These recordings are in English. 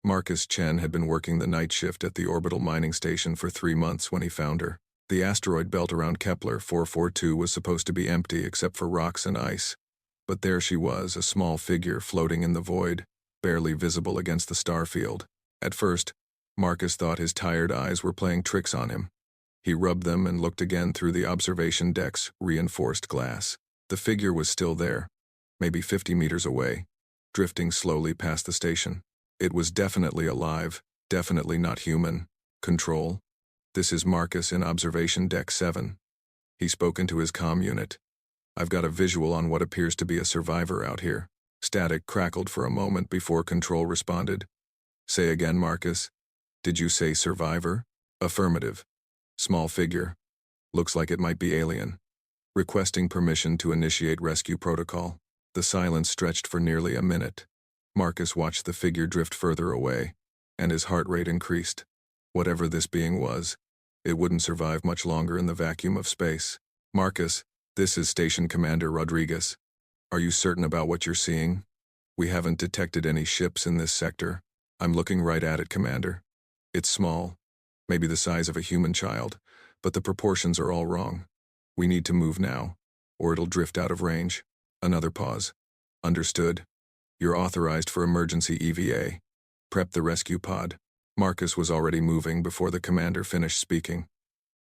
Marcus Chen had been working the night shift at the orbital mining station for 3 months when he found her. The asteroid belt around Kepler 442 was supposed to be empty except for rocks and ice. But there she was, a small figure floating in the void, barely visible against the star field. At first, Marcus thought his tired eyes were playing tricks on him. He rubbed them and looked again through the observation deck's reinforced glass. The figure was still there, maybe 50 meters away, drifting slowly past the station. It was definitely alive, definitely not human. Control? This is Marcus in observation deck 7. He spoke into his comm unit. I've got a visual on what appears to be a survivor out here. Static crackled for a moment before Control responded. Say again, Marcus. Did you say survivor? Affirmative. Small figure. Looks like it might be alien. Requesting permission to initiate rescue protocol. The silence stretched for nearly a minute. Marcus watched the figure drift further away, and his heart rate increased. Whatever this being was, it wouldn't survive much longer in the vacuum of space. Marcus, this is Station Commander Rodriguez. Are you certain about what you're seeing? We haven't detected any ships in this sector. I'm looking right at it, Commander. It's small, maybe the size of a human child, but the proportions are all wrong. We need to move now, or it'll drift out of range. Another pause. Understood. You're authorized for emergency EVA. Prep the rescue pod. Marcus was already moving before the commander finished speaking.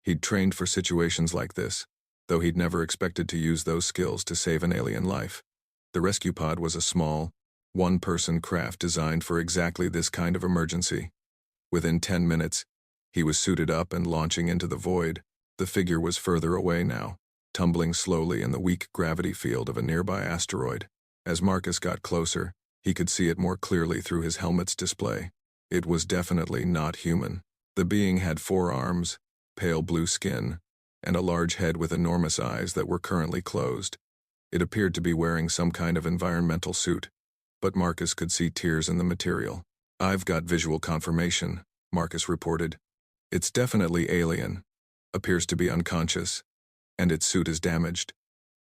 He'd trained for situations like this, though he'd never expected to use those skills to save an alien life. The rescue pod was a small, one-person craft designed for exactly this kind of emergency. Within 10 minutes, he was suited up and launching into the void. The figure was further away now, tumbling slowly in the weak gravity field of a nearby asteroid. As Marcus got closer, he could see it more clearly through his helmet's display. It was definitely not human. The being had 4 arms, pale blue skin, and a large head with enormous eyes that were currently closed. It appeared to be wearing some kind of environmental suit, but Marcus could see tears in the material. I've got visual confirmation, Marcus reported. It's definitely alien, appears to be unconscious, and its suit is damaged.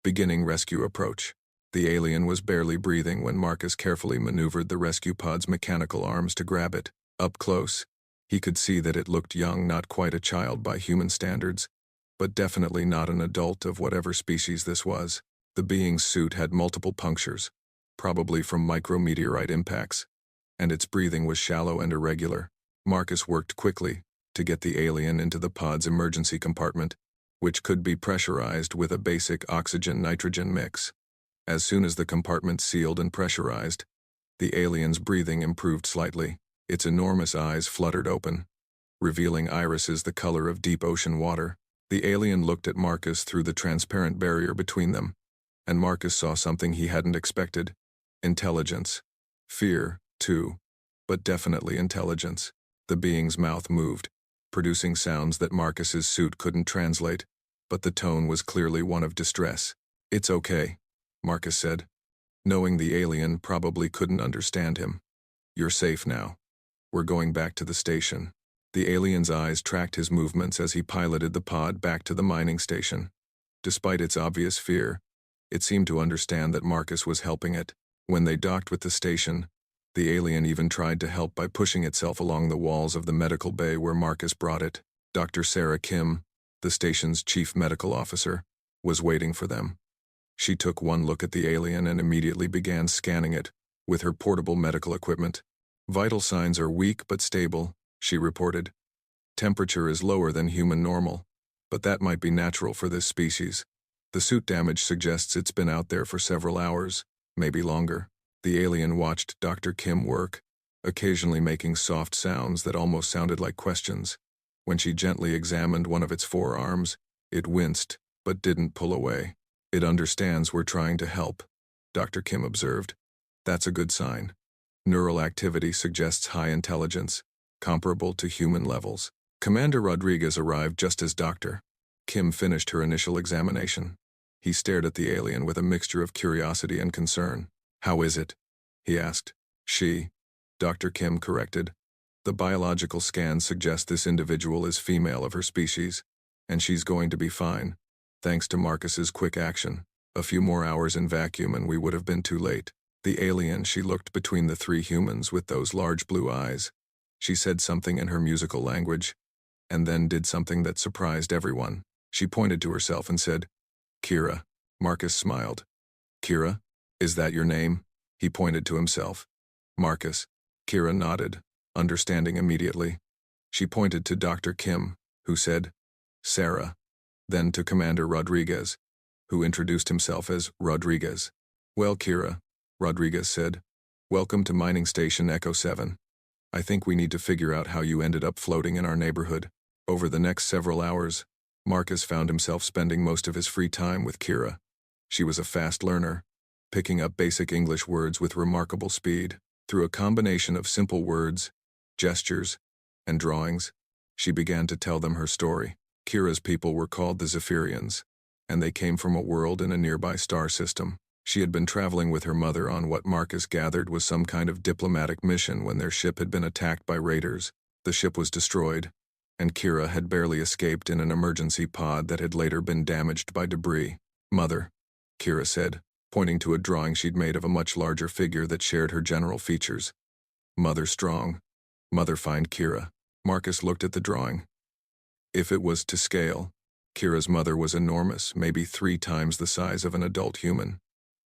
Beginning rescue approach. The alien was barely breathing when Marcus carefully maneuvered the rescue pod's mechanical arms to grab it. Up close, he could see that it looked young, not quite a child by human standards, but definitely not an adult of whatever species this was. The being's suit had multiple punctures, probably from micrometeorite impacts, and its breathing was shallow and irregular. Marcus worked quickly to get the alien into the pod's emergency compartment, which could be pressurized with a basic oxygen-nitrogen mix. As soon as the compartment sealed and pressurized, the alien's breathing improved slightly. Its enormous eyes fluttered open, revealing irises the color of deep ocean water. The alien looked at Marcus through the transparent barrier between them, and Marcus saw something he hadn't expected. Intelligence. Fear, too, but definitely intelligence. The being's mouth moved, producing sounds that Marcus's suit couldn't translate, but the tone was clearly one of distress. It's okay, Marcus said, knowing the alien probably couldn't understand him. You're safe now. We're going back to the station. The alien's eyes tracked his movements as he piloted the pod back to the mining station. Despite its obvious fear, it seemed to understand that Marcus was helping it. When they docked with the station, the alien even tried to help by pushing itself along the walls of the medical bay where Marcus brought it. Dr. Sarah Kim, the station's chief medical officer, was waiting for them. She took one look at the alien and immediately began scanning it with her portable medical equipment. Vital signs are weak but stable, she reported. Temperature is lower than human normal, but that might be natural for this species. The suit damage suggests it's been out there for several hours, maybe longer. The alien watched Dr. Kim work, occasionally making soft sounds that almost sounded like questions. When she gently examined one of its 4 arms, it winced, but didn't pull away. It understands we're trying to help, Dr. Kim observed. That's a good sign. Neural activity suggests high intelligence, comparable to human levels. Commander Rodriguez arrived just as Dr. Kim finished her initial examination. He stared at the alien with a mixture of curiosity and concern. How is it? He asked. She, Dr. Kim corrected. The biological scans suggest this individual is female of her species, and she's going to be fine. Thanks to Marcus's quick action. A few more hours in vacuum and we would have been too late. The alien, she looked between the three humans with those large blue eyes. She said something in her musical language, and then did something that surprised everyone. She pointed to herself and said, "Kira." Marcus smiled. "Kira? Is that your name?" He pointed to himself. "Marcus." Kira nodded, understanding immediately. She pointed to Dr. Kim, who said, "Sarah," then to Commander Rodriguez, who introduced himself as Rodriguez. "Well, Kira," Rodriguez said, "welcome to Mining Station Echo 7. I think we need to figure out how you ended up floating in our neighborhood." Over the next several hours, Marcus found himself spending most of his free time with Kira. She was a fast learner, picking up basic English words with remarkable speed. Through a combination of simple words, gestures, and drawings, she began to tell them her story. Kira's people were called the Zephyrians, and they came from a world in a nearby star system. She had been traveling with her mother on what Marcus gathered was some kind of diplomatic mission when their ship had been attacked by raiders. The ship was destroyed, and Kira had barely escaped in an emergency pod that had later been damaged by debris. "Mother," Kira said, pointing to a drawing she'd made of a much larger figure that shared her general features. "Mother strong. Mother find Kira." Marcus looked at the drawing. If it was to scale, Kira's mother was enormous, maybe 3 times the size of an adult human.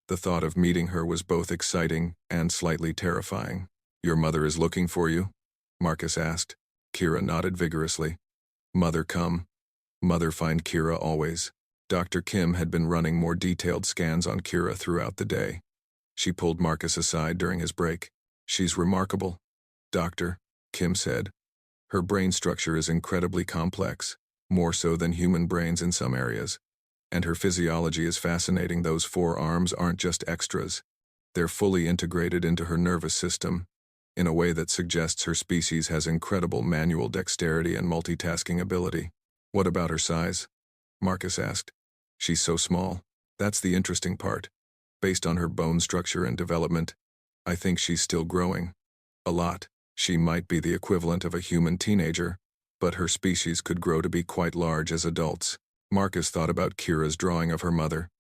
The thought of meeting her was both exciting and slightly terrifying. "Your mother is looking for you?" Marcus asked. Kira nodded vigorously. "Mother come. Mother find Kira always." Dr. Kim had been running more detailed scans on Kira throughout the day. She pulled Marcus aside during his break. "She's remarkable, Doctor," Kim said. "Her brain structure is incredibly complex, more so than human brains in some areas. And her physiology is fascinating. Those 4 arms aren't just extras. They're fully integrated into her nervous system, in a way that suggests her species has incredible manual dexterity and multitasking ability." "What about her size?" Marcus asked. "She's so small. That's the interesting part. Based on her bone structure and development, I think she's still growing. A lot. She might be the equivalent of a human teenager, but her species could grow to be quite large as adults." Marcus thought about Kira's drawing of her mother.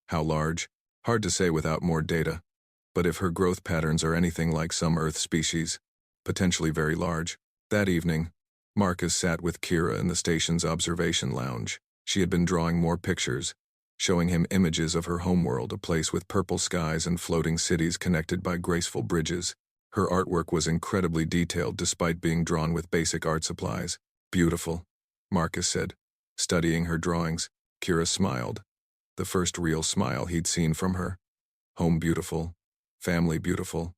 How large? Hard to say without more data. But if her growth patterns are anything like some Earth species, potentially very large. That evening, Marcus sat with Kira in the station's observation lounge. She had been drawing more pictures, showing him images of her homeworld, a place with purple skies and floating cities connected by graceful bridges. Her artwork was incredibly detailed despite being drawn with basic art supplies. "Beautiful," Marcus said, studying her drawings. Kira smiled, the first real smile he'd seen from her. "Home beautiful. Family beautiful.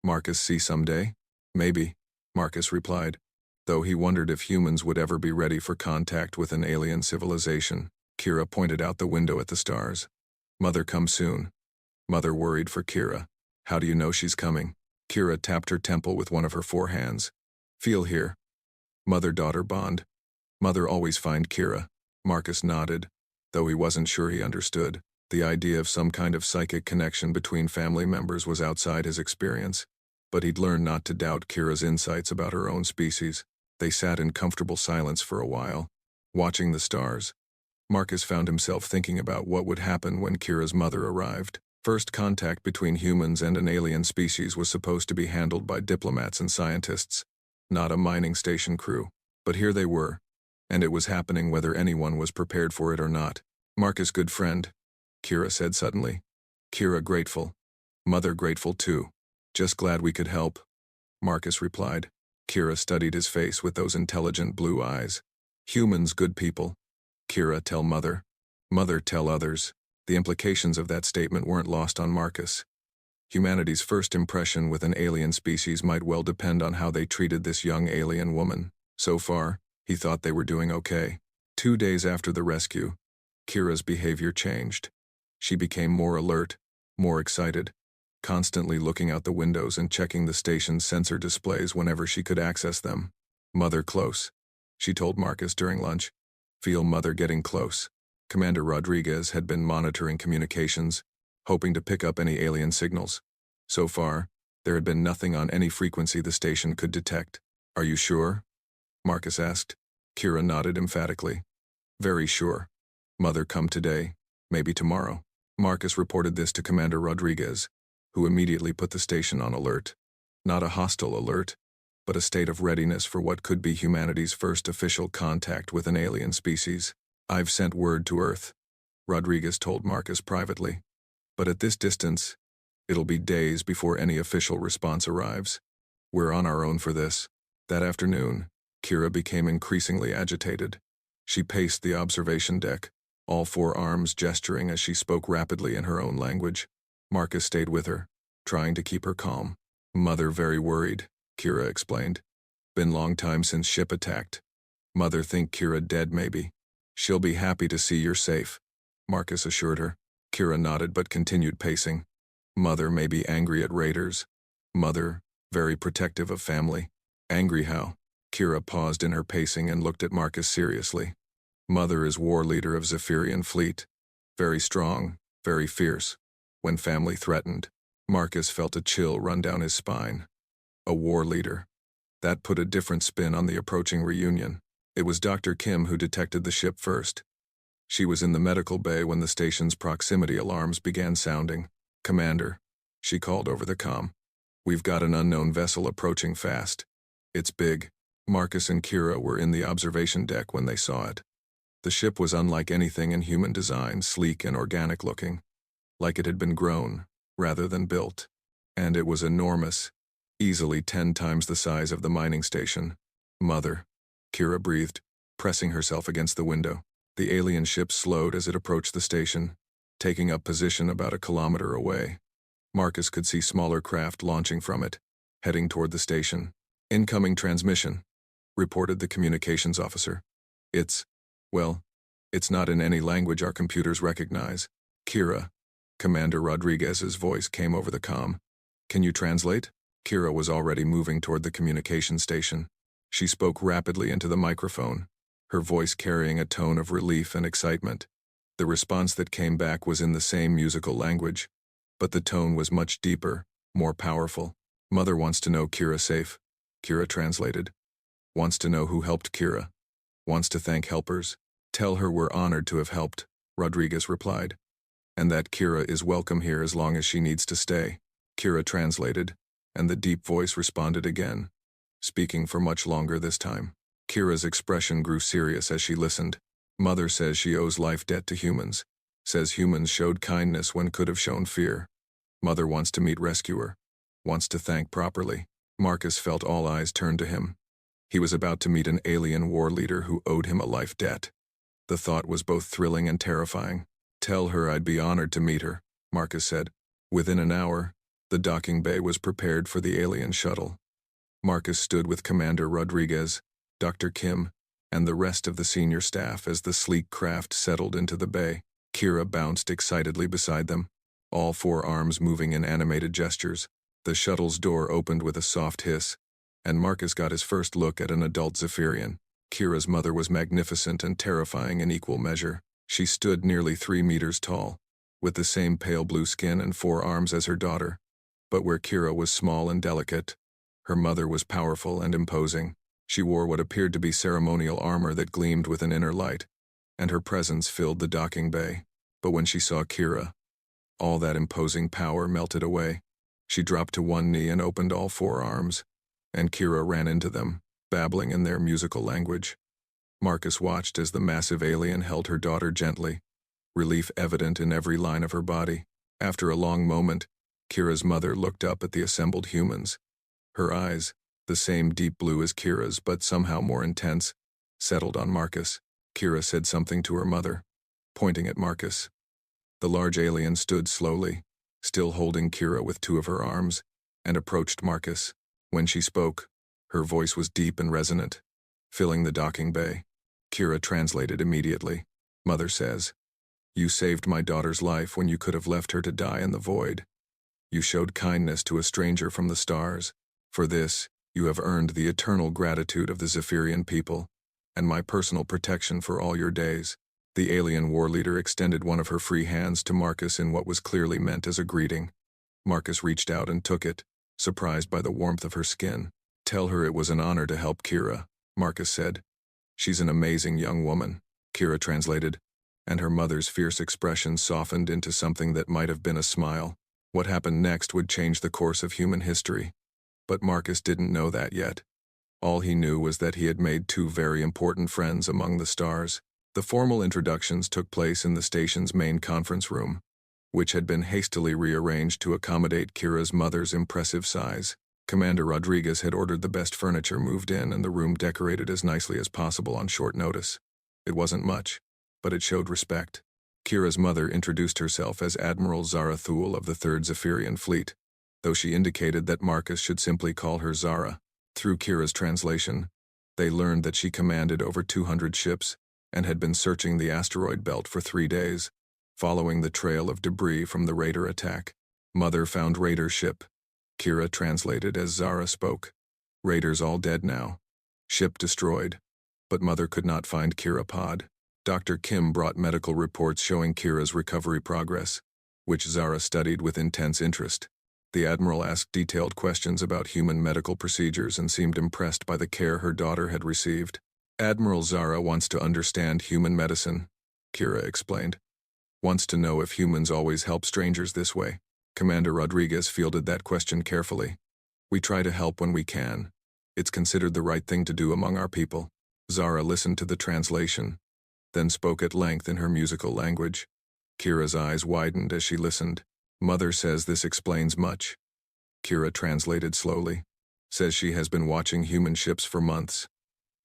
Marcus see someday?" "Maybe," Marcus replied, though he wondered if humans would ever be ready for contact with an alien civilization. Kira pointed out the window at the stars. "Mother come soon." Mother worried for Kira. "How do you know she's coming?" Kira tapped her temple with one of her 4 hands. "Feel here. Mother-daughter bond. Mother always find Kira." Marcus nodded, though he wasn't sure he understood. The idea of some kind of psychic connection between family members was outside his experience, but he'd learned not to doubt Kira's insights about her own species. They sat in comfortable silence for a while, watching the stars. Marcus found himself thinking about what would happen when Kira's mother arrived. First contact between humans and an alien species was supposed to be handled by diplomats and scientists, not a mining station crew. But here they were, and it was happening whether anyone was prepared for it or not. "Marcus, good friend," Kira said suddenly. Kira grateful. Mother grateful too. "Just glad we could help," Marcus replied. Kira studied his face with those intelligent blue eyes. "Humans good people. Kira tell Mother. Mother tell others." The implications of that statement weren't lost on Marcus. Humanity's first impression with an alien species might well depend on how they treated this young alien woman. So far, he thought they were doing okay. 2 days after the rescue, Kira's behavior changed. She became more alert, more excited, constantly looking out the windows and checking the station's sensor displays whenever she could access them. "Mother close," she told Marcus during lunch. "Feel Mother getting close." Commander Rodriguez had been monitoring communications, hoping to pick up any alien signals. So far, there had been nothing on any frequency the station could detect. "Are you sure?" Marcus asked. Kira nodded emphatically. "Very sure. Mother come today, maybe tomorrow." Marcus reported this to Commander Rodriguez, who immediately put the station on alert. Not a hostile alert, but a state of readiness for what could be humanity's first official contact with an alien species. "I've sent word to Earth," Rodriguez told Marcus privately. "But at this distance, it'll be days before any official response arrives. We're on our own for this." That afternoon, Kira became increasingly agitated. She paced the observation deck, all four arms gesturing as she spoke rapidly in her own language. Marcus stayed with her, trying to keep her calm. "Mother very worried," Kira explained. "Been long time since ship attacked. Mother think Kira dead maybe. She'll be happy to see you're safe," Marcus assured her. Kira nodded but continued pacing. "Mother may be angry at raiders. Mother, very protective of family." "Angry how?" Kira paused in her pacing and looked at Marcus seriously. "Mother is war leader of Zephyrian fleet. Very strong, very fierce. When family threatened." Marcus felt a chill run down his spine. A war leader. That put a different spin on the approaching reunion. It was Dr. Kim who detected the ship first. She was in the medical bay when the station's proximity alarms began sounding. "Commander," she called over the comm. "We've got an unknown vessel approaching fast. It's big." Marcus and Kira were in the observation deck when they saw it. The ship was unlike anything in human design, sleek and organic looking, like it had been grown, rather than built. And it was enormous, easily 10 times the size of the mining station. "Mother," Kira breathed, pressing herself against the window. The alien ship slowed as it approached the station, taking up position about a kilometer away. Marcus could see smaller craft launching from it, heading toward the station. "Incoming transmission," reported the communications officer. It's not in any language our computers recognize." "Kira," Commander Rodriguez's voice came over the comm. "Can you translate?" Kira was already moving toward the communication station. She spoke rapidly into the microphone, her voice carrying a tone of relief and excitement. The response that came back was in the same musical language, but the tone was much deeper, more powerful. "Mother wants to know Kira safe," Kira translated. "Wants to know who helped Kira. Wants to thank helpers. Tell her we're honored to have helped," Rodriguez replied. "And that Kira is welcome here as long as she needs to stay." Kira translated, and the deep voice responded again, speaking for much longer this time. Kira's expression grew serious as she listened. "Mother says she owes life debt to humans. Says humans showed kindness when could have shown fear. Mother wants to meet rescuer. Wants to thank properly." Marcus felt all eyes turn to him. He was about to meet an alien war leader who owed him a life debt. The thought was both thrilling and terrifying. "Tell her I'd be honored to meet her," Marcus said. Within an hour, the docking bay was prepared for the alien shuttle. Marcus stood with Commander Rodriguez, Dr. Kim, and the rest of the senior staff as the sleek craft settled into the bay. Kira bounced excitedly beside them, all four arms moving in animated gestures. The shuttle's door opened with a soft hiss, and Marcus got his first look at an adult Zephyrian. Kira's mother was magnificent and terrifying in equal measure. She stood nearly 3 meters tall, with the same pale blue skin and 4 arms as her daughter. But where Kira was small and delicate, her mother was powerful and imposing. She wore what appeared to be ceremonial armor that gleamed with an inner light, and her presence filled the docking bay. But when she saw Kira, all that imposing power melted away. She dropped to one knee and opened all 4 arms, and Kira ran into them, babbling in their musical language. Marcus watched as the massive alien held her daughter gently, relief evident in every line of her body. After a long moment, Kira's mother looked up at the assembled humans. Her eyes, the same deep blue as Kira's but somehow more intense, settled on Marcus. Kira said something to her mother, pointing at Marcus. The large alien stood slowly, still holding Kira with 2 of her arms, and approached Marcus. When she spoke, her voice was deep and resonant, filling the docking bay. Kira translated immediately. "Mother says, you saved my daughter's life when you could have left her to die in the void. You showed kindness to a stranger from the stars. For this, you have earned the eternal gratitude of the Zephyrian people, and my personal protection for all your days." The alien war leader extended one of her free hands to Marcus in what was clearly meant as a greeting. Marcus reached out and took it, surprised by the warmth of her skin. "Tell her it was an honor to help Kira," Marcus said. "She's an amazing young woman," Kira translated, and her mother's fierce expression softened into something that might have been a smile. What happened next would change the course of human history. But Marcus didn't know that yet. All he knew was that he had made two very important friends among the stars. The formal introductions took place in the station's main conference room, which had been hastily rearranged to accommodate Kira's mother's impressive size. Commander Rodriguez had ordered the best furniture moved in and the room decorated as nicely as possible on short notice. It wasn't much, but it showed respect. Kira's mother introduced herself as Admiral Zara Thule of the 3rd Zephyrian Fleet, though she indicated that Marcus should simply call her Zara. Through Kira's translation, they learned that she commanded over 200 ships and had been searching the asteroid belt for 3 days, following the trail of debris from the Raider attack. Mother found Raider ship. Kira translated as Zara spoke. Raiders all dead now. Ship destroyed. But Mother could not find Kira pod. Dr. Kim brought medical reports showing Kira's recovery progress, which Zara studied with intense interest. The Admiral asked detailed questions about human medical procedures and seemed impressed by the care her daughter had received. Admiral Zara wants to understand human medicine, Kira explained. Wants to know if humans always help strangers this way. Commander Rodriguez fielded that question carefully. We try to help when we can. It's considered the right thing to do among our people. Zara listened to the translation, then spoke at length in her musical language. Kira's eyes widened as she listened. Mother says this explains much. Kira translated slowly. Says she has been watching human ships for months.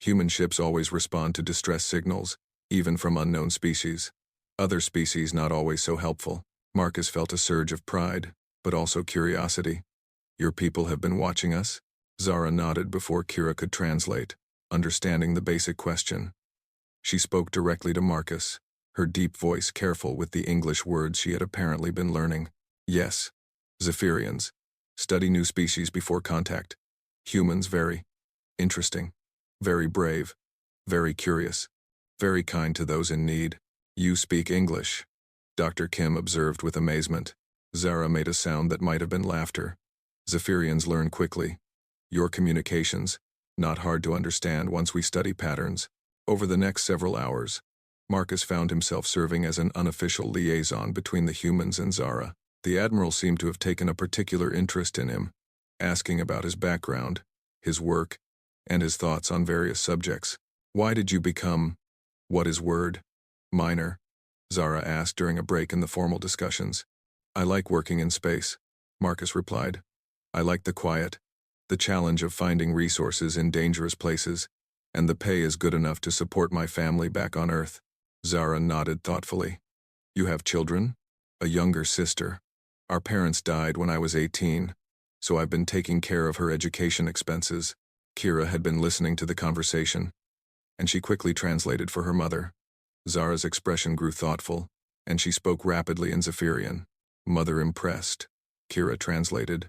Human ships always respond to distress signals, even from unknown species. Other species not always so helpful. Marcus felt a surge of pride, but also curiosity. Your people have been watching us? Zara nodded before Kira could translate, understanding the basic question. She spoke directly to Marcus, her deep voice careful with the English words she had apparently been learning. Yes. Zephyrians. Study new species before contact. Humans very interesting. Very brave. Very curious. Very kind to those in need. You speak English. Dr. Kim observed with amazement. Zara made a sound that might have been laughter. Zephyrians learn quickly. Your communications, not hard to understand once we study patterns. Over the next several hours, Marcus found himself serving as an unofficial liaison between the humans and Zara. The Admiral seemed to have taken a particular interest in him, asking about his background, his work, and his thoughts on various subjects. Why did you become, what is word, minor? Zara asked during a break in the formal discussions. I like working in space, Marcus replied. I like the quiet, the challenge of finding resources in dangerous places, and the pay is good enough to support my family back on Earth. Zara nodded thoughtfully. You have children? A younger sister. Our parents died when I was 18, so I've been taking care of her education expenses. Kira had been listening to the conversation, and she quickly translated for her mother. Zara's expression grew thoughtful, and she spoke rapidly in Zephyrian. Mother impressed. Kira translated.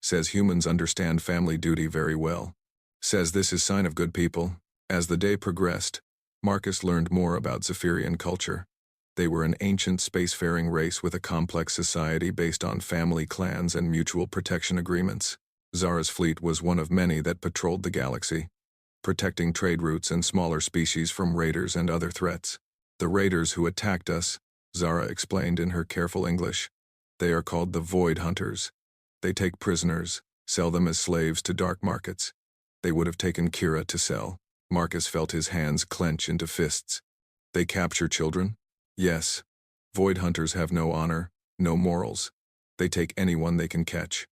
Says humans understand family duty very well. Says this is sign of good people. As the day progressed, Marcus learned more about Zephyrian culture. They were an ancient spacefaring race with a complex society based on family clans and mutual protection agreements. Zara's fleet was one of many that patrolled the galaxy, protecting trade routes and smaller species from raiders and other threats. The raiders who attacked us, Zara explained in her careful English. They are called the Void Hunters. They take prisoners, sell them as slaves to dark markets. They would have taken Kira to sell. Marcus felt his hands clench into fists. They capture children? Yes. Void Hunters have no honor, no morals. They take anyone they can catch.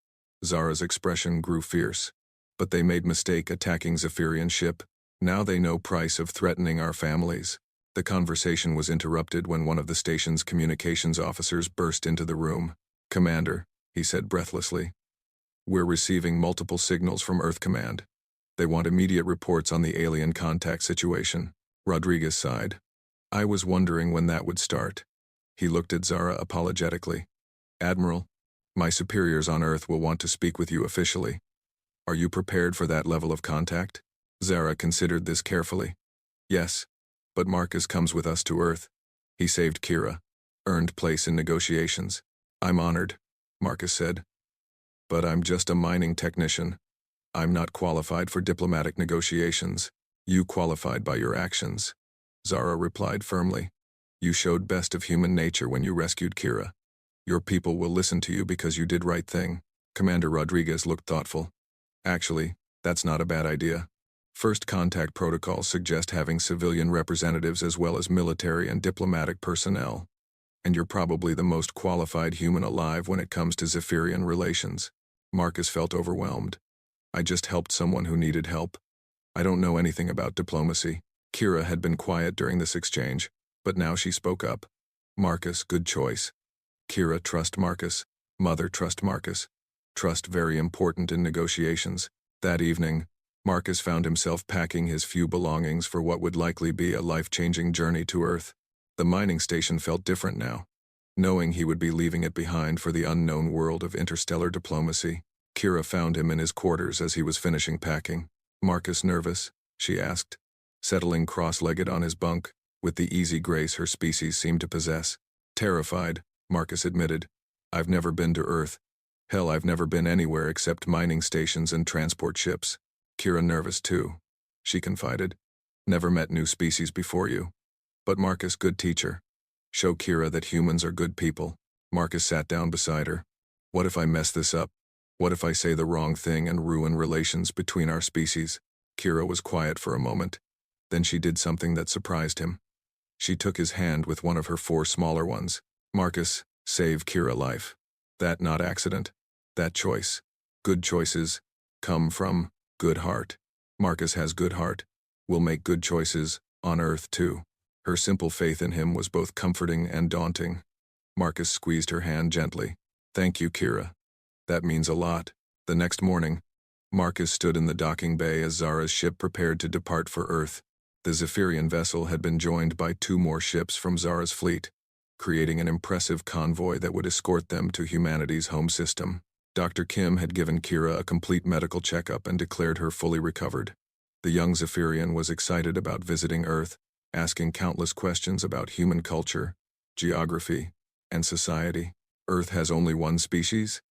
Zara's expression grew fierce. But they made mistake attacking Zephyrian ship. Now they know price of threatening our families. The conversation was interrupted when one of the station's communications officers burst into the room. Commander, he said breathlessly. We're receiving multiple signals from Earth Command. They want immediate reports on the alien contact situation. Rodriguez sighed. I was wondering when that would start. He looked at Zara apologetically. Admiral, my superiors on Earth will want to speak with you officially. Are you prepared for that level of contact? Zara considered this carefully. Yes, but Marcus comes with us to Earth. He saved Kira, earned place in negotiations. I'm honored, Marcus said. But I'm just a mining technician. I'm not qualified for diplomatic negotiations. You qualified by your actions. Zara replied firmly. You showed best of human nature when you rescued Kira. Your people will listen to you because you did right thing. Commander Rodriguez looked thoughtful. Actually, that's not a bad idea. First contact protocols suggest having civilian representatives as well as military and diplomatic personnel. And you're probably the most qualified human alive when it comes to Zephyrian relations. Marcus felt overwhelmed. I just helped someone who needed help. I don't know anything about diplomacy. Kira had been quiet during this exchange, but now she spoke up. Marcus, good choice. Kira, trust Marcus. Mother, trust Marcus. Trust very important in negotiations. That evening, Marcus found himself packing his few belongings for what would likely be a life-changing journey to Earth. The mining station felt different now. Knowing he would be leaving it behind for the unknown world of interstellar diplomacy, Kira found him in his quarters as he was finishing packing. Marcus nervous? She asked, settling cross-legged on his bunk, with the easy grace her species seemed to possess. Terrified, Marcus admitted. I've never been to Earth. Hell, I've never been anywhere except mining stations and transport ships. Kira nervous too, she confided. Never met new species before you. But Marcus, good teacher. Show Kira that humans are good people. Marcus sat down beside her. What if I mess this up? What if I say the wrong thing and ruin relations between our species? Kira was quiet for a moment. Then she did something that surprised him. She took his hand with one of her 4 smaller ones. Marcus, save Kira life. That not accident. That choice. Good choices come from good heart. Marcus has good heart. Will make good choices, on Earth too. Her simple faith in him was both comforting and daunting. Marcus squeezed her hand gently. Thank you, Kira. That means a lot. The next morning, Marcus stood in the docking bay as Zara's ship prepared to depart for Earth. The Zephyrian vessel had been joined by 2 more ships from Zara's fleet, creating an impressive convoy that would escort them to humanity's home system. Dr. Kim had given Kira a complete medical checkup and declared her fully recovered. The young Zephyrian was excited about visiting Earth, asking countless questions about human culture, geography, and society. Earth has only one species?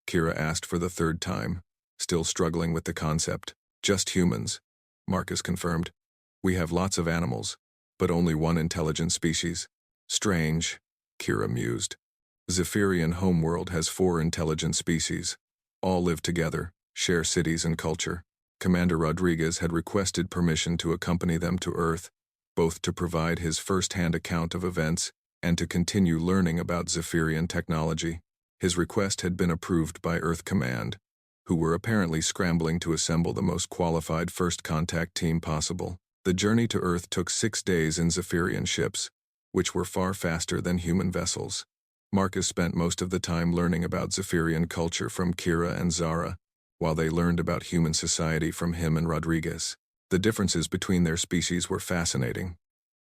Kira asked for the 3rd time, still struggling with the concept. Just humans, Marcus confirmed. We have lots of animals, but only one intelligent species. Strange, Kira mused. Zephyrian homeworld has 4 intelligent species. All live together, share cities and culture. Commander Rodriguez had requested permission to accompany them to Earth, both to provide his first-hand account of events and to continue learning about Zephyrian technology. His request had been approved by Earth Command, who were apparently scrambling to assemble the most qualified first contact team possible. The journey to Earth took 6 days in Zephyrian ships, which were far faster than human vessels. Marcus spent most of the time learning about Zephyrian culture from Kira and Zara, while they learned about human society from him and Rodriguez. The differences between their species were fascinating.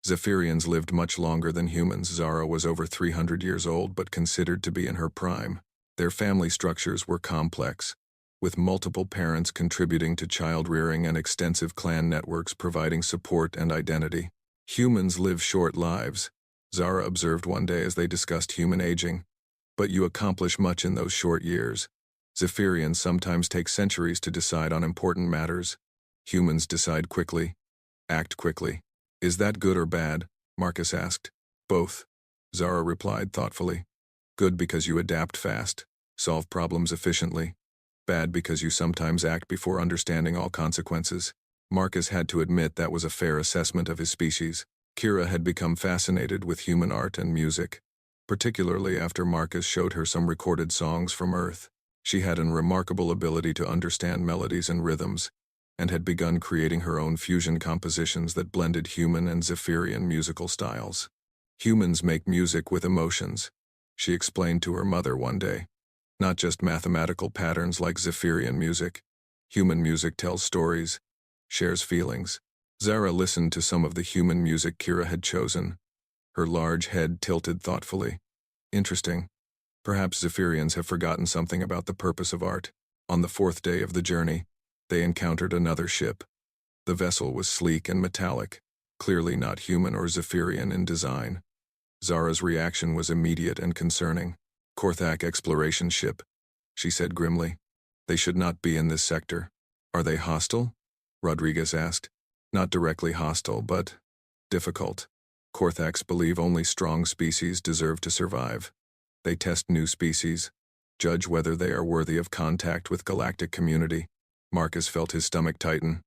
Zephyrians lived much longer than humans. Zara was over 300 years old but considered to be in her prime. Their family structures were complex, with multiple parents contributing to child-rearing and extensive clan networks providing support and identity. Humans live short lives, Zara observed one day as they discussed human aging. But you accomplish much in those short years. Zephyrians sometimes take centuries to decide on important matters. Humans decide quickly, act quickly. Is that good or bad? Marcus asked. Both, Zara replied thoughtfully. Good because you adapt fast, solve problems efficiently. Bad because you sometimes act before understanding all consequences. Marcus had to admit that was a fair assessment of his species. Kira had become fascinated with human art and music, particularly after Marcus showed her some recorded songs from Earth. She had a remarkable ability to understand melodies and rhythms, and had begun creating her own fusion compositions that blended human and Zephyrian musical styles. Humans make music with emotions, she explained to her mother one day. Not just mathematical patterns like Zephyrian music. Human music tells stories, shares feelings. Zara listened to some of the human music Kira had chosen, her large head tilted thoughtfully. Interesting. Perhaps Zephyrians have forgotten something about the purpose of art. On the 4th day of the journey, they encountered another ship. The vessel was sleek and metallic, clearly not human or Zephyrian in design. Zara's reaction was immediate and concerning. Korthak exploration ship, she said grimly. They should not be in this sector. Are they hostile? Rodriguez asked. Not directly hostile, but difficult. Korthaks believe only strong species deserve to survive. They test new species, judge whether they are worthy of contact with galactic community. Marcus felt his stomach tighten.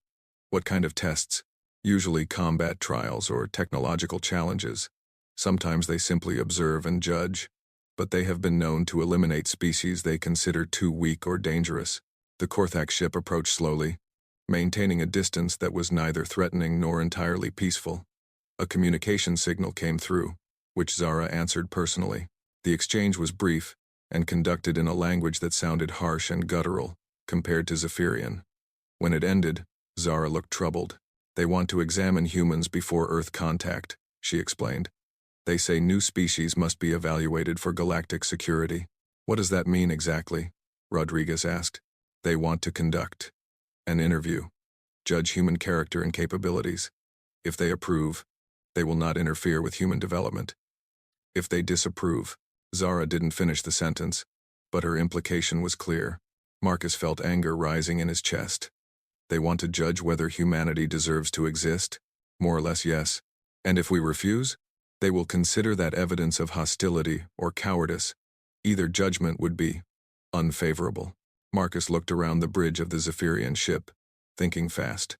What kind of tests? Usually combat trials or technological challenges. Sometimes they simply observe and judge, but they have been known to eliminate species they consider too weak or dangerous. The Korthak ship approached slowly, maintaining a distance that was neither threatening nor entirely peaceful. A communication signal came through, which Zara answered personally. The exchange was brief and conducted in a language that sounded harsh and guttural compared to Zephyrian. When it ended, Zara looked troubled. They want to examine humans before Earth contact, she explained. They say new species must be evaluated for galactic security. What does that mean exactly? Rodriguez asked. They want to conduct an interview, judge human character and capabilities. If they approve, they will not interfere with human development. If they disapprove, Zara didn't finish the sentence, but her implication was clear. Marcus felt anger rising in his chest. They want to judge whether humanity deserves to exist? More or less, yes. And if we refuse, they will consider that evidence of hostility or cowardice. Either judgment would be unfavorable. Marcus looked around the bridge of the Zephyrian ship, thinking fast.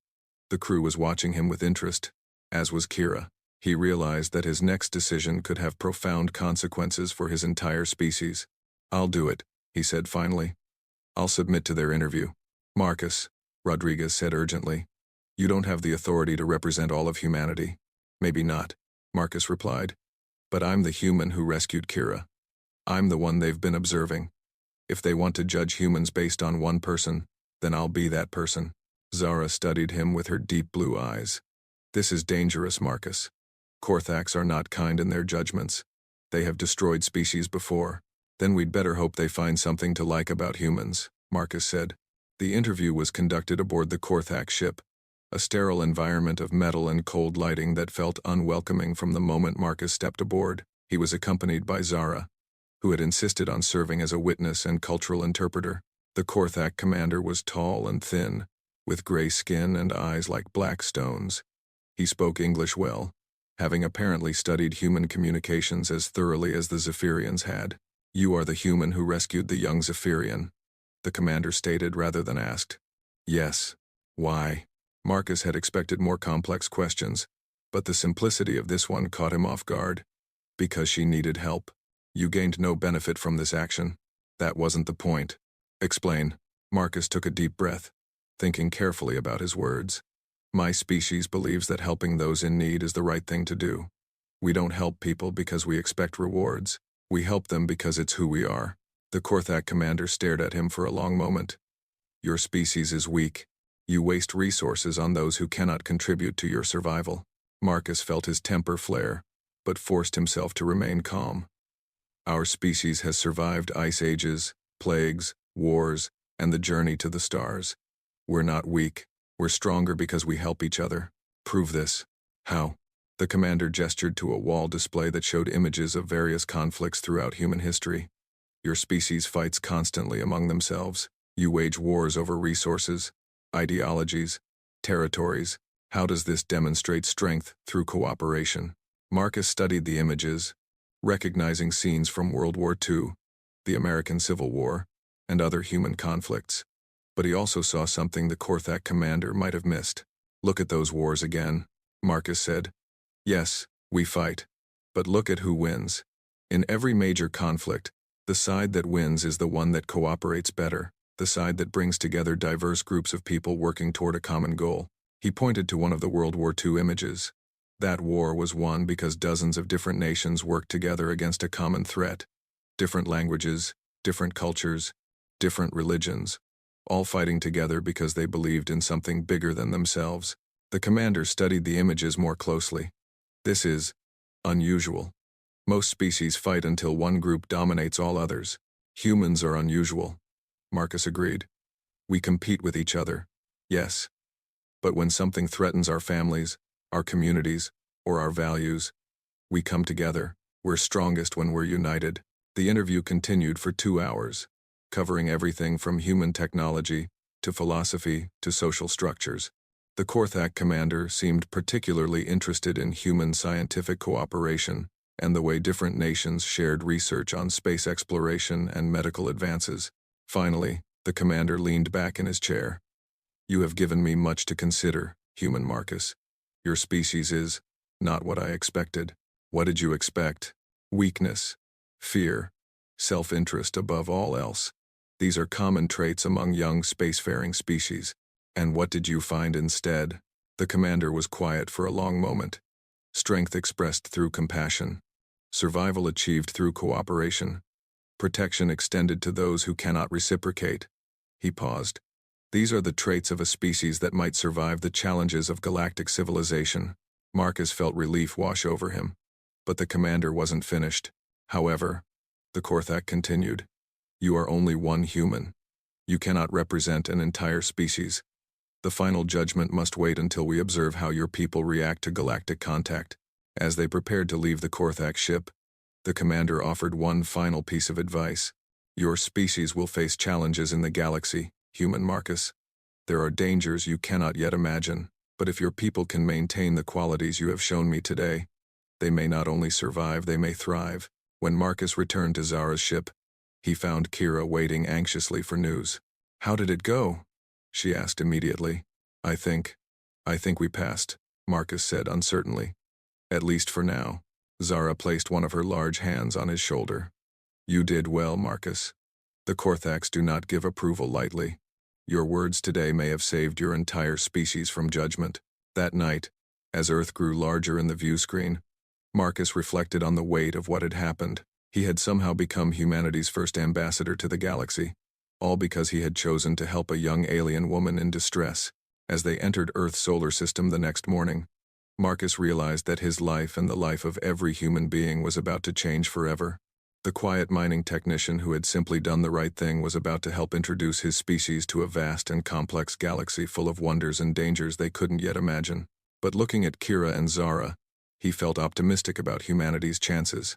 The crew was watching him with interest, as was Kira. He realized that his next decision could have profound consequences for his entire species. I'll do it, he said finally. I'll submit to their interview. Marcus, Rodriguez said urgently, you don't have the authority to represent all of humanity. Maybe not, Marcus replied. But I'm the human who rescued Kira. I'm the one they've been observing. If they want to judge humans based on one person, then I'll be that person. Zara studied him with her deep blue eyes. This is dangerous, Marcus. Korthaks are not kind in their judgments. They have destroyed species before. Then we'd better hope they find something to like about humans, Marcus said. The interview was conducted aboard the Korthak ship, a sterile environment of metal and cold lighting that felt unwelcoming from the moment Marcus stepped aboard. He was accompanied by Zara, who had insisted on serving as a witness and cultural interpreter. The Korthak commander was tall and thin, with gray skin and eyes like black stones. He spoke English well, having apparently studied human communications as thoroughly as the Zephyrians had. You are the human who rescued the young Zephyrian, the commander stated rather than asked. Yes. Why? Marcus had expected more complex questions, but the simplicity of this one caught him off guard. Because she needed help. You gained no benefit from this action. That wasn't the point. Explain. Marcus took a deep breath, thinking carefully about his words. My species believes that helping those in need is the right thing to do. We don't help people because we expect rewards. We help them because it's who we are. The Korthak commander stared at him for a long moment. Your species is weak. You waste resources on those who cannot contribute to your survival. Marcus felt his temper flare, but forced himself to remain calm. Our species has survived ice ages, plagues, wars, and the journey to the stars. We're not weak. We're stronger because we help each other. Prove this. How? The commander gestured to a wall display that showed images of various conflicts throughout human history. Your species fights constantly among themselves. You wage wars over resources, ideologies, territories. How does this demonstrate strength through cooperation? Marcus studied the images, recognizing scenes from World War II, the American Civil War, and other human conflicts. But he also saw something the Korthak commander might have missed. Look at those wars again, Marcus said. Yes, we fight. But look at who wins. In every major conflict, the side that wins is the one that cooperates better, the side that brings together diverse groups of people working toward a common goal. He pointed to one of the World War II images. That war was won because dozens of different nations worked together against a common threat. Different languages, different cultures, different religions, all fighting together because they believed in something bigger than themselves. The commander studied the images more closely. This is unusual. Most species fight until one group dominates all others. Humans are unusual. Marcus agreed. We compete with each other. Yes. But when something threatens our families, our communities, or our values, we come together. We're strongest when we're united. The interview continued for 2 hours, covering everything from human technology to philosophy to social structures. The Korthak commander seemed particularly interested in human scientific cooperation, and the way different nations shared research on space exploration and medical advances. Finally, the commander leaned back in his chair. You have given me much to consider, human Marcus. Your species is not what I expected. What did you expect? Weakness, fear, self-interest above all else. These are common traits among young spacefaring species. And what did you find instead? The commander was quiet for a long moment. Strength expressed through compassion. Survival achieved through cooperation. Protection extended to those who cannot reciprocate. He paused. These are the traits of a species that might survive the challenges of galactic civilization. Marcus felt relief wash over him. But the commander wasn't finished. However, the Korthak continued. You are only one human. You cannot represent an entire species. The final judgment must wait until we observe how your people react to galactic contact. As they prepared to leave the Korthak ship, the commander offered one final piece of advice. Your species will face challenges in the galaxy, human Marcus. There are dangers you cannot yet imagine, but if your people can maintain the qualities you have shown me today, they may not only survive, they may thrive. When Marcus returned to Zara's ship, he found Kira waiting anxiously for news. How did it go? She asked immediately. I think we passed, Marcus said uncertainly. At least for now. Zara placed one of her large hands on his shoulder. You did well, Marcus. The Korthaks do not give approval lightly. Your words today may have saved your entire species from judgment. That night, as Earth grew larger in the view screen, Marcus reflected on the weight of what had happened. He had somehow become humanity's first ambassador to the galaxy, all because he had chosen to help a young alien woman in distress. As they entered Earth's solar system the next morning, Marcus realized that his life and the life of every human being was about to change forever. The quiet mining technician who had simply done the right thing was about to help introduce his species to a vast and complex galaxy full of wonders and dangers they couldn't yet imagine. But looking at Kira and Zara, he felt optimistic about humanity's chances.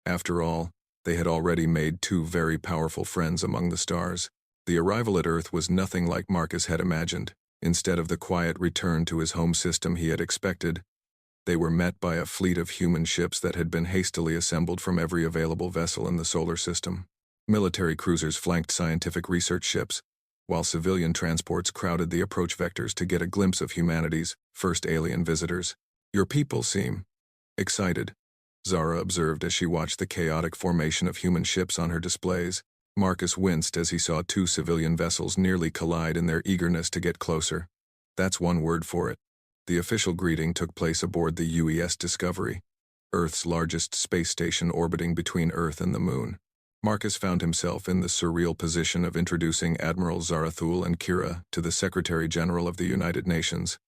After all, they had already made two very powerful friends among the stars. The arrival at Earth was nothing like Marcus had imagined. Instead of the quiet return to his home system he had expected, they were met by a fleet of human ships that had been hastily assembled from every available vessel in the solar system. Military cruisers flanked scientific research ships, while civilian transports crowded the approach vectors to get a glimpse of humanity's first alien visitors. Your people seem excited, Zara observed as she watched the chaotic formation of human ships on her displays. Marcus winced as he saw two civilian vessels nearly collide in their eagerness to get closer. That's one word for it. The official greeting took place aboard the UES Discovery, Earth's largest space station orbiting between Earth and the Moon. Marcus found himself in the surreal position of introducing Admiral Zarathul and Kira to the Secretary General of the United Nations,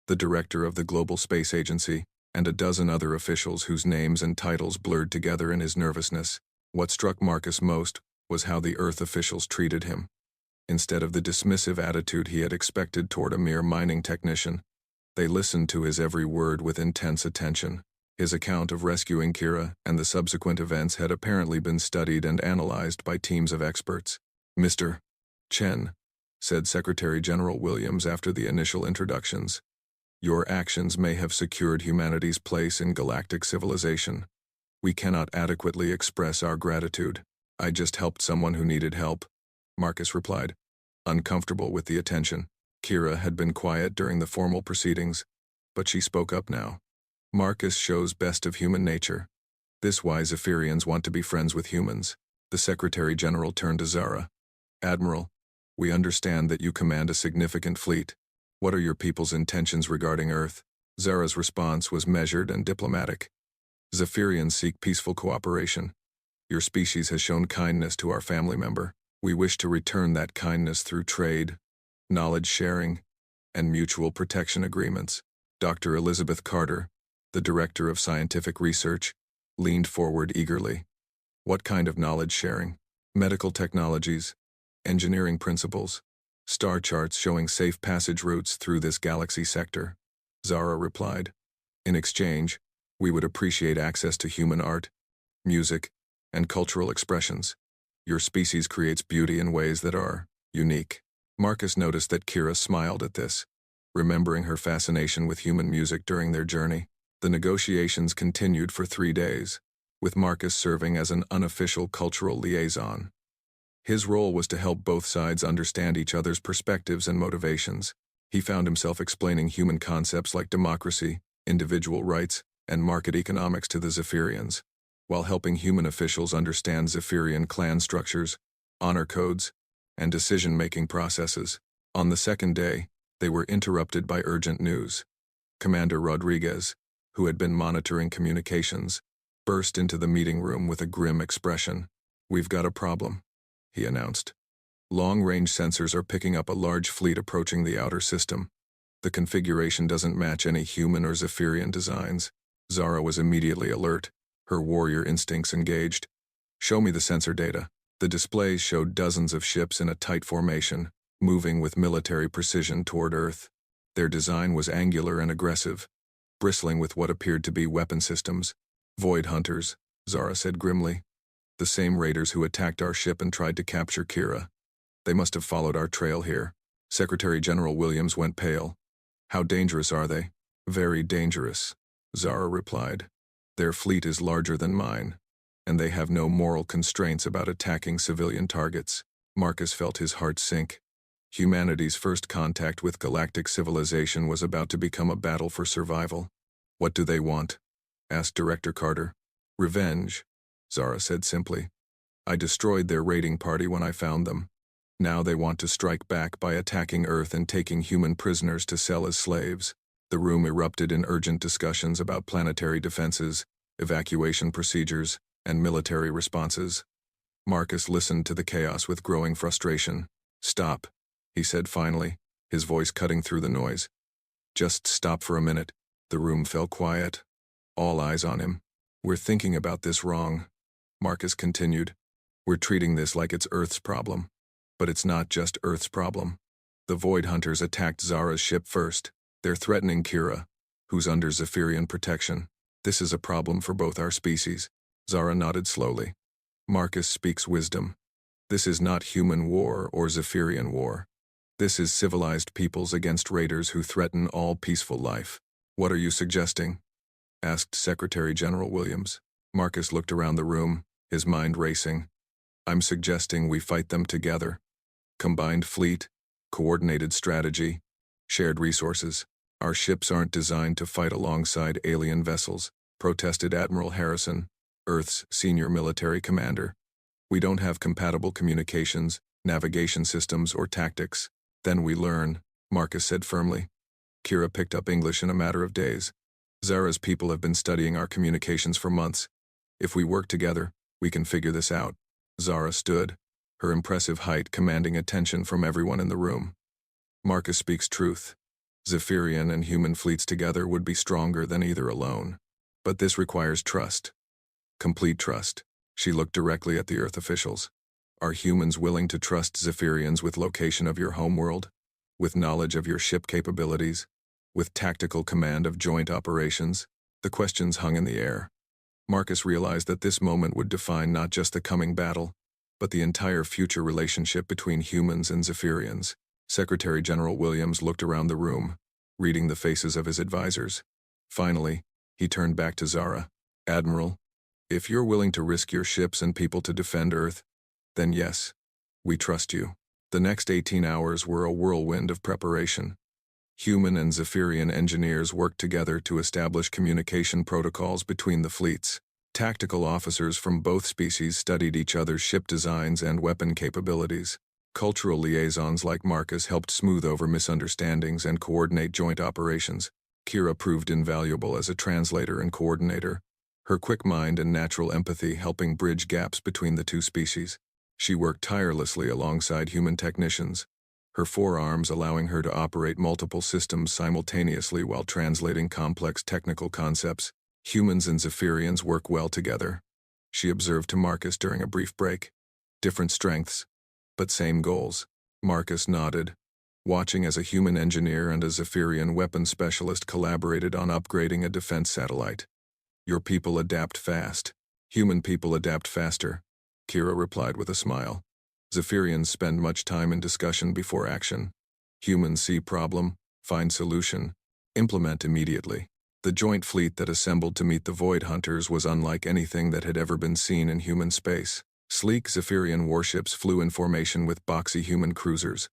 the Director of the Global Space Agency, and a dozen other officials whose names and titles blurred together in his nervousness. What struck Marcus most was how the Earth officials treated him. Instead of the dismissive attitude he had expected toward a mere mining technician, they listened to his every word with intense attention. His account of rescuing Kira and the subsequent events had apparently been studied and analyzed by teams of experts. Mr. Chen, said Secretary General Williams after the initial introductions, your actions may have secured humanity's place in galactic civilization. We cannot adequately express our gratitude. I just helped someone who needed help, Marcus replied, uncomfortable with the attention. Kira had been quiet during the formal proceedings, but she spoke up now. Marcus shows best of human nature. This why Zephyrians want to be friends with humans. The Secretary General turned to Zara. Admiral, we understand that you command a significant fleet. What are your people's intentions regarding Earth? Zara's response was measured and diplomatic. Zephyrians seek peaceful cooperation. Your species has shown kindness to our family member. We wish to return that kindness through trade, knowledge sharing, and mutual protection agreements. Dr. Elizabeth Carter, the Director of Scientific Research, leaned forward eagerly. What kind of knowledge sharing? Medical technologies, engineering principles, star charts showing safe passage routes through this galaxy sector, Zara replied. In exchange, we would appreciate access to human art, music, and cultural expressions. Your species creates beauty in ways that are unique. Marcus noticed that Kira smiled at this, remembering her fascination with human music during their journey. The negotiations continued for 3 days. with Marcus serving as an unofficial cultural liaison. His role was to help both sides understand each other's perspectives and motivations. He found himself explaining human concepts like democracy, individual rights, and market economics to the Zephyrians, while helping human officials understand Zephyrian clan structures, honor codes, and decision-making processes. On the second day, they were interrupted by urgent news. Commander Rodriguez, who had been monitoring communications, burst into the meeting room with a grim expression. "We've got a problem," he announced. "Long-range sensors are picking up a large fleet approaching the outer system. The configuration doesn't match any human or Zephyrian designs." Zara was immediately alert, her warrior instincts engaged. "Show me the sensor data." The displays showed dozens of ships in a tight formation, moving with military precision toward Earth. Their design was angular and aggressive, bristling with what appeared to be weapon systems. "Void hunters," Zara said grimly. "The same raiders who attacked our ship and tried to capture Kira. They must have followed our trail here." Secretary General Williams went pale. "How dangerous are they?" "Very dangerous," Zara replied. "Their fleet is larger than mine, and they have no moral constraints about attacking civilian targets." Marcus felt his heart sink. Humanity's first contact with galactic civilization was about to become a battle for survival. "What do they want?" asked Director Carter. "Revenge," Zara said simply. "I destroyed their raiding party when I found them. Now they want to strike back by attacking Earth and taking human prisoners to sell as slaves." The room erupted in urgent discussions about planetary defenses, evacuation procedures, and military responses. Marcus listened to the chaos with growing frustration. "Stop," he said finally, his voice cutting through the noise. "Just stop for a minute." The room fell quiet, all eyes on him. "We're thinking about this wrong," Marcus continued. "We're treating this like it's Earth's problem. But it's not just Earth's problem. The Void Hunters attacked Zara's ship first. They're threatening Kira, who's under Zephyrian protection. This is a problem for both our species." Zara nodded slowly. "Marcus speaks wisdom. This is not human war or Zephyrian war. This is civilized peoples against raiders who threaten all peaceful life." "What are you suggesting?" asked Secretary General Williams. Marcus looked around the room, his mind racing. "I'm suggesting we fight them together. Combined fleet, coordinated strategy, shared resources. Our ships aren't designed to fight alongside alien vessels," protested Admiral Harrison, Earth's senior military commander. "We don't have compatible communications, navigation systems, or tactics." "Then we learn," Marcus said firmly. "Kira picked up English in a matter of days. Zara's people have been studying our communications for months. If we work together, we can figure this out." Zara stood, her impressive height commanding attention from everyone in the room. "Marcus speaks truth. Zephyrian and human fleets together would be stronger than either alone. But this requires trust. Complete trust." She looked directly at the Earth officials. "Are humans willing to trust Zephyrians with location of your homeworld? With knowledge of your ship capabilities? With tactical command of joint operations?" The questions hung in the air. Marcus realized that this moment would define not just the coming battle, but the entire future relationship between humans and Zephyrians. Secretary General Williams looked around the room, reading the faces of his advisors. Finally, he turned back to Zara. "Admiral, if you're willing to risk your ships and people to defend Earth, then yes, we trust you." The next 18 hours were a whirlwind of preparation. Human and Zephyrian engineers worked together to establish communication protocols between the fleets. Tactical officers from both species studied each other's ship designs and weapon capabilities. Cultural liaisons like Marcus helped smooth over misunderstandings and coordinate joint operations. Kira proved invaluable as a translator and coordinator, her quick mind and natural empathy helping bridge gaps between the two species. She worked tirelessly alongside human technicians, her forearms allowing her to operate multiple systems simultaneously while translating complex technical concepts. "Humans and Zephyrians work well together," she observed to Marcus during a brief break. "Different strengths, but same goals." Marcus nodded, watching as a human engineer and a Zephyrian weapons specialist collaborated on upgrading a defense satellite. "Your people adapt fast. Human people adapt faster," Kira replied with a smile. "Zephyrians spend much time in discussion before action. Humans see problem, find solution, implement immediately." The joint fleet that assembled to meet the Void Hunters was unlike anything that had ever been seen in human space. Sleek Zephyrian warships flew in formation with boxy human cruisers,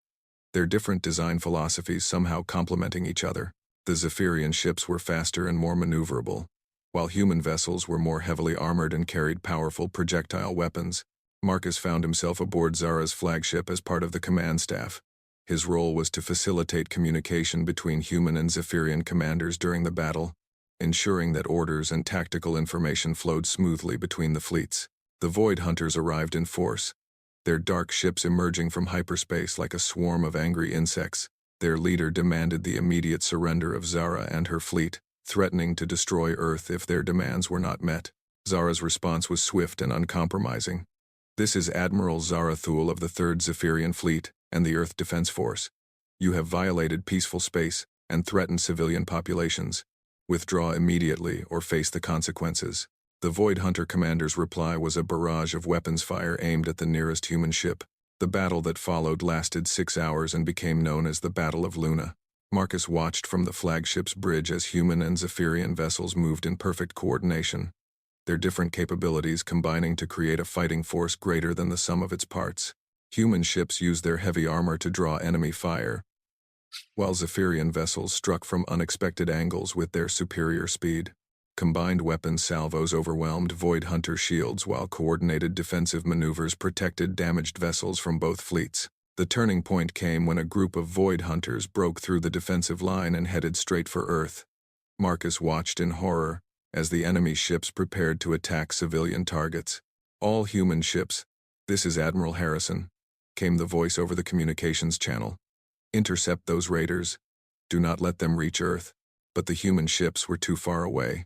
their different design philosophies somehow complementing each other. The Zephyrian ships were faster and more maneuverable, while human vessels were more heavily armored and carried powerful projectile weapons. Marcus found himself aboard Zara's flagship as part of the command staff. His role was to facilitate communication between human and Zephyrian commanders during the battle, ensuring that orders and tactical information flowed smoothly between the fleets. The Void Hunters arrived in force, their dark ships emerging from hyperspace like a swarm of angry insects. Their leader demanded the immediate surrender of Zara and her fleet, threatening to destroy Earth if their demands were not met. Zara's response was swift and uncompromising. "This is Admiral Zara Thule of the 3rd Zephyrian Fleet and the Earth Defense Force. You have violated peaceful space and threatened civilian populations. Withdraw immediately or face the consequences." The Void Hunter commander's reply was a barrage of weapons fire aimed at the nearest human ship. The battle that followed lasted 6 hours and became known as the Battle of Luna. Marcus watched from the flagship's bridge as human and Zephyrian vessels moved in perfect coordination, their different capabilities combining to create a fighting force greater than the sum of its parts. Human ships used their heavy armor to draw enemy fire, while Zephyrian vessels struck from unexpected angles with their superior speed. Combined weapon salvos overwhelmed Void Hunter shields while coordinated defensive maneuvers protected damaged vessels from both fleets. The turning point came when a group of Void Hunters broke through the defensive line and headed straight for Earth. Marcus watched in horror as the enemy ships prepared to attack civilian targets. "All human ships, this is Admiral Harrison," came the voice over the communications channel. "Intercept those raiders. Do not let them reach Earth." But the human ships were too far away,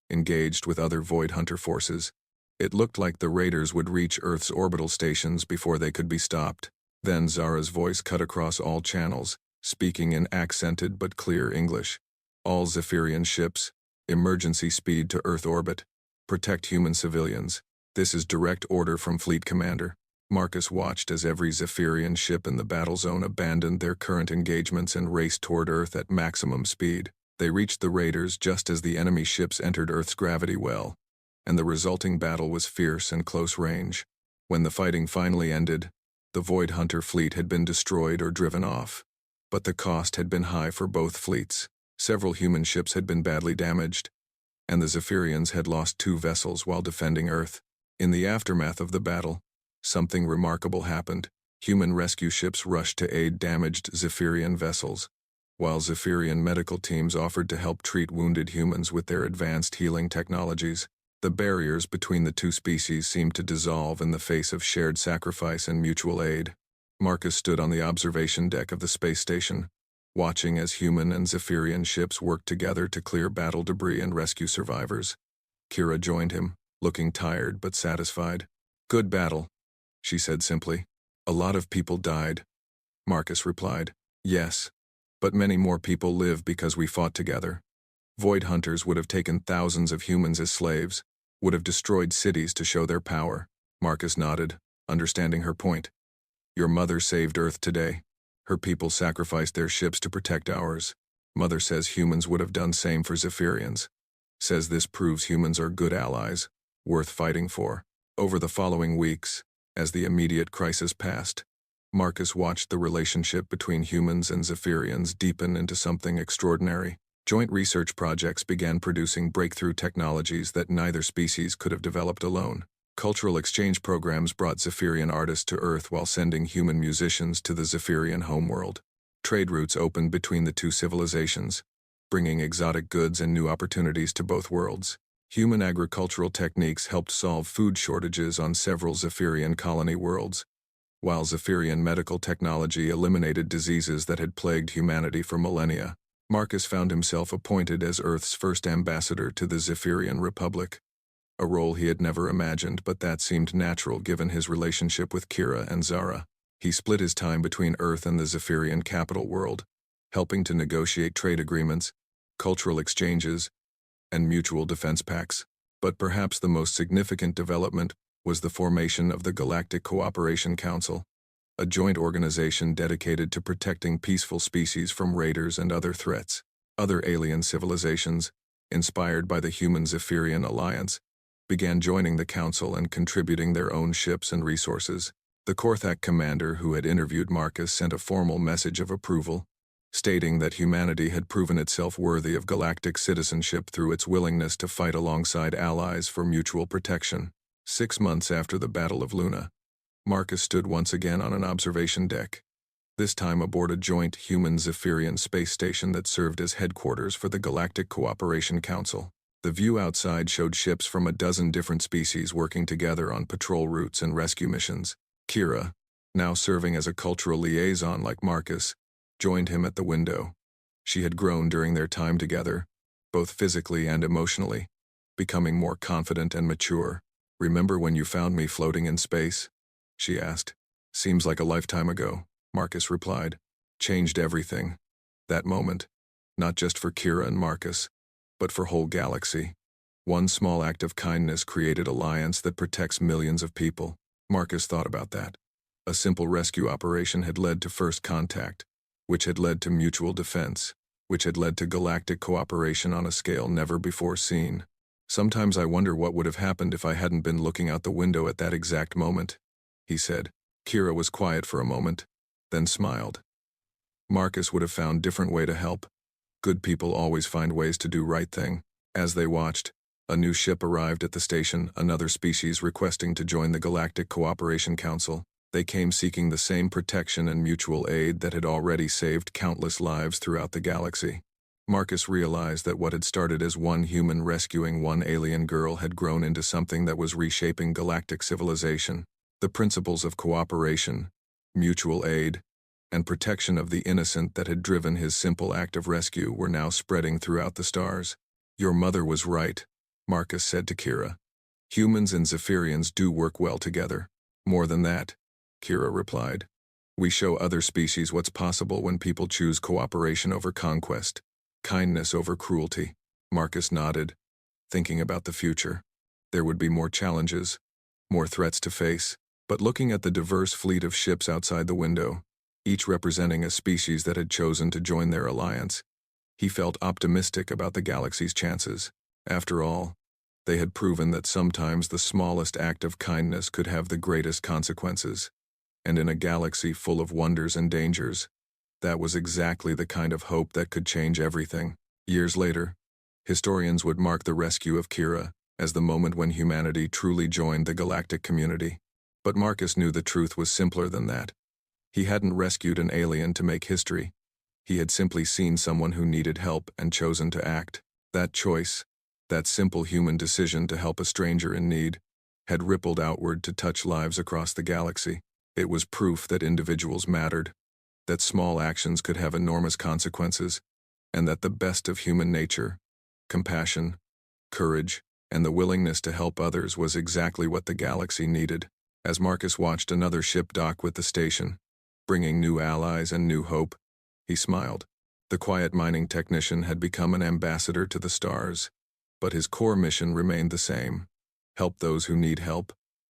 engaged with other Void Hunter forces. It looked like the raiders would reach Earth's orbital stations before they could be stopped. Then Zara's voice cut across all channels, speaking in accented but clear English. "All Zephyrian ships, emergency speed to Earth orbit. Protect human civilians. This is direct order from Fleet Commander." Marcus watched as every Zephyrian ship in the battle zone abandoned their current engagements and raced toward Earth at maximum speed. They reached the raiders just as the enemy ships entered Earth's gravity well, and the resulting battle was fierce and close range. When the fighting finally ended, the Void Hunter fleet had been destroyed or driven off, but the cost had been high for both fleets. Several human ships had been badly damaged, and the Zephyrians had lost 2 vessels while defending Earth. In the aftermath of the battle, something remarkable happened. Human rescue ships rushed to aid damaged Zephyrian vessels, while Zephyrian medical teams offered to help treat wounded humans with their advanced healing technologies. The barriers between the two species seemed to dissolve in the face of shared sacrifice and mutual aid. Marcus stood on the observation deck of the space station, watching as human and Zephyrian ships worked together to clear battle debris and rescue survivors. Kira joined him, looking tired but satisfied. "Good battle," she said simply. "A lot of people died," Marcus replied. "Yes, but many more people live because we fought together. Void Hunters would have taken thousands of humans as slaves, would have destroyed cities to show their power." Marcus nodded, understanding her point. "Your mother saved Earth today. Her people sacrificed their ships to protect ours. Mother says humans would have done same for Zephyrians. Says this proves humans are good allies, worth fighting for." Over the following weeks, as the immediate crisis passed, Marcus watched the relationship between humans and Zephyrians deepen into something extraordinary. Joint research projects began producing breakthrough technologies that neither species could have developed alone. Cultural exchange programs brought Zephyrian artists to Earth while sending human musicians to the Zephyrian homeworld. Trade routes opened between the two civilizations, bringing exotic goods and new opportunities to both worlds. Human agricultural techniques helped solve food shortages on several Zephyrian colony worlds, while Zephyrian medical technology eliminated diseases that had plagued humanity for millennia. Marcus found himself appointed as Earth's first ambassador to the Zephyrian Republic, a role he had never imagined, but that seemed natural given his relationship with Kira and Zara. He split his time between Earth and the Zephyrian capital world, helping to negotiate trade agreements, cultural exchanges, and mutual defense pacts. But perhaps the most significant development was the formation of the Galactic Cooperation Council, a joint organization dedicated to protecting peaceful species from raiders and other threats. Other alien civilizations, inspired by the Human-Zephyrian alliance, began joining the council and contributing their own ships and resources. The Korthak commander who had interviewed Marcus sent a formal message of approval, stating that humanity had proven itself worthy of galactic citizenship through its willingness to fight alongside allies for mutual protection. 6 months after the Battle of Luna, Marcus stood once again on an observation deck, this time aboard a joint Human-Zephyrian space station that served as headquarters for the Galactic Cooperation Council. The view outside showed ships from a dozen different species working together on patrol routes and rescue missions. Kira, now serving as a cultural liaison like Marcus, joined him at the window. She had grown during their time together, both physically and emotionally, becoming more confident and mature. "Remember when you found me floating in space?" she asked. "Seems like a lifetime ago," Marcus replied. "Changed everything. That moment, not just for Kira and Marcus, but for whole galaxy. One small act of kindness created alliance that protects millions of people." Marcus thought about that. A simple rescue operation had led to first contact, which had led to mutual defense, which had led to galactic cooperation on a scale never before seen. "Sometimes I wonder what would have happened if I hadn't been looking out the window at that exact moment," he said. Kira was quiet for a moment, then smiled. Marcus would have found different way to help. Good people always find ways to do right thing. As they watched, a new ship arrived at the station, another species requesting to join the Galactic Cooperation Council. They came seeking the same protection and mutual aid that had already saved countless lives throughout the galaxy. Marcus realized that what had started as one human rescuing one alien girl had grown into something that was reshaping galactic civilization. The principles of cooperation, mutual aid, and protection of the innocent that had driven his simple act of rescue were now spreading throughout the stars. "Your mother was right," Marcus said to Kira. "Humans and Zephyrians do work well together." "More than that," Kira replied. "We show other species what's possible when people choose cooperation over conquest, kindness over cruelty." Marcus nodded, thinking about the future. There would be more challenges, more threats to face, but looking at the diverse fleet of ships outside the window, each representing a species that had chosen to join their alliance, he felt optimistic about the galaxy's chances. After all, they had proven that sometimes the smallest act of kindness could have the greatest consequences. And in a galaxy full of wonders and dangers, that was exactly the kind of hope that could change everything. Years later, historians would mark the rescue of Kira as the moment when humanity truly joined the galactic community. But Marcus knew the truth was simpler than that. He hadn't rescued an alien to make history. He had simply seen someone who needed help and chosen to act. That choice, that simple human decision to help a stranger in need, had rippled outward to touch lives across the galaxy. It was proof that individuals mattered, that small actions could have enormous consequences, and that the best of human nature, compassion, courage, and the willingness to help others was exactly what the galaxy needed. As Marcus watched another ship dock with the station, bringing new allies and new hope, he smiled. The quiet mining technician had become an ambassador to the stars, but his core mission remained the same: help those who need help,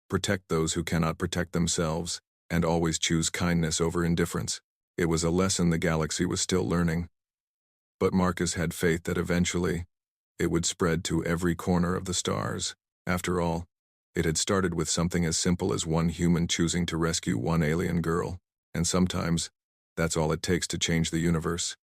protect those who cannot protect themselves, and always choose kindness over indifference. It was a lesson the galaxy was still learning, but Marcus had faith that eventually it would spread to every corner of the stars. After all, it had started with something as simple as one human choosing to rescue one alien girl, and sometimes that's all it takes to change the universe.